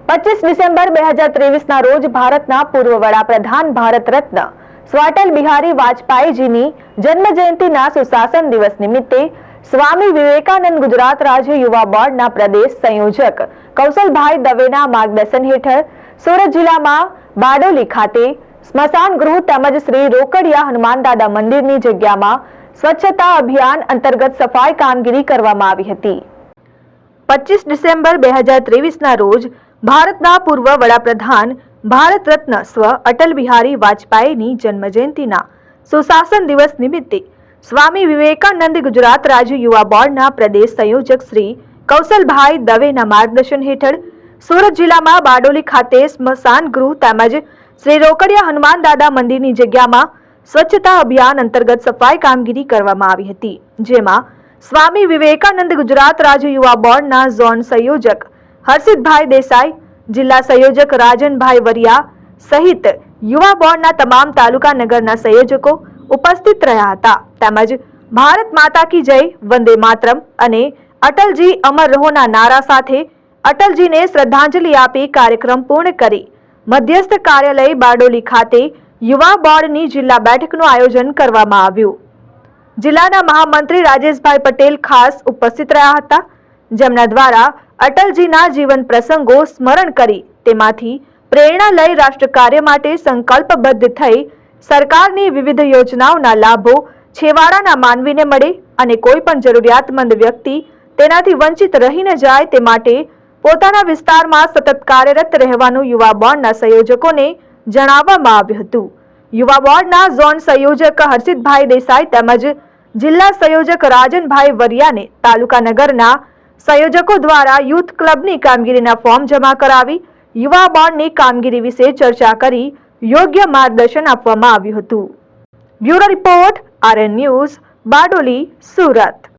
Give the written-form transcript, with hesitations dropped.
25 December 2023ના રોજ ભારતના પૂર્વ વડાપ્રધાન ભારત રત્ન સ્વ અટલ બિહારી વાજપેયીજીની જન્મજયંતિના સુશાસન દિવસ નિમિત્તે સ્વામી વિવેકાનંદ ગુજરાત રાજ્ય યુવા બોર્ડના પ્રદેશ સંયોજક કૌશલભાઈ દવેના માર્ગદર્શન હેઠળ સુરત જિલ્લામાં બારડોલી ખાતે સ્મશાન ગૃહ તેમજ શ્રી રોકડિયા હનુમાનદાદા મંદિરની જગ્યામાં સ્વચ્છતા અભિયાન અંતર્ગત સફાઈ કામગીરી કરવામાં આવી હતી। 25 ડિસેમ્બર 2023ના રોજ ભારતના પૂર્વ વડાપ્રધાન ભારત રત્ન સ્વ અટલ બિહારી વાજપેયીની જન્મજયંતિના સુશાસન દિવસ નિમિત્તે સ્વામી વિવેકાનંદ ગુજરાત રાજ્ય યુવા બોર્ડના પ્રદેશ સંયોજક શ્રી કૌશલભાઈ દવેના માર્ગદર્શન હેઠળ સુરત જિલ્લામાં બારડોલી ખાતે સ્મશાન ગૃહ તેમજ શ્રી રોકડિયા હનુમાનદાદા મંદિરની જગ્યામાં સ્વચ્છતા અભિયાન અંતર્ગત સફાઈ કામગીરી કરવામાં આવી હતી, જેમાં સ્વામી વિવેકાનંદ ગુજરાત રાજ્ય યુવા બોર્ડના ઝોન સંયોજક હર્ષિતભાઈ દેસાઈ, જિલ્લા સંયોજક રાજનભાઈ વરિયા સહિત યુવા બોર્ડના તમામ તાલુકા નગરના સંયોજકો ઉપસ્થિત રહ્યા હતા। તેમજ ભારત માતા કી જય, વંદે માતરમ અને અટલજી અમર રહોના નારા સાથે અટલજીને શ્રદ્ધાંજલિ આપી કાર્યક્રમ પૂર્ણ કરી મધ્યસ્થ કાર્યાલય બારડોલી ખાતે યુવા બોર્ડની જિલ્લા બેઠકનું આયોજન કરવામાં આવ્યું। જિલ્લાના મહામંત્રી રાજેશભાઈ પટેલ ખાસ ઉપસ્થિત રહ્યા હતા, જેમના દ્વારા અટલજીના જીવન પ્રસંગો સ્મરણ કરી તેમાંથી પ્રેરણા લઈ રાષ્ટ્ર કાર્ય માટે સંકલ્પબદ્ધ થઈ સરકારની વિવિધ યોજનાઓના લાભો છેવાડાના માનવીને મળે અને કોઈ પણ જરૂરિયાતમંદ વ્યક્તિ તેનાથી વંચિત રહી ન જાય તે માટે પોતાના વિસ્તારમાં સતત કાર્યરત રહેવાનું યુવા બોર્ડના સંયોજકોને જણાવવામાં આવ્યું હતું। યુવા બોર્ડના ઝોન સંયોજક હર્ષિતભાઈ દેસાઈ તેમજ જિલ્લા સંયોજક રાજનભાઈ વરિયાને તાલુકા નગરના સંયોજકો દ્વારા યુથ ક્લબની કામગીરીના ફોર્મ જમા કરાવી યુવા બોર્ડની કામગીરી વિશે ચર્ચા કરી યોગ્ય માર્ગદર્શન આપવામાં આવ્યું હતું। Bureau report, RN news, Bardoli, Surat.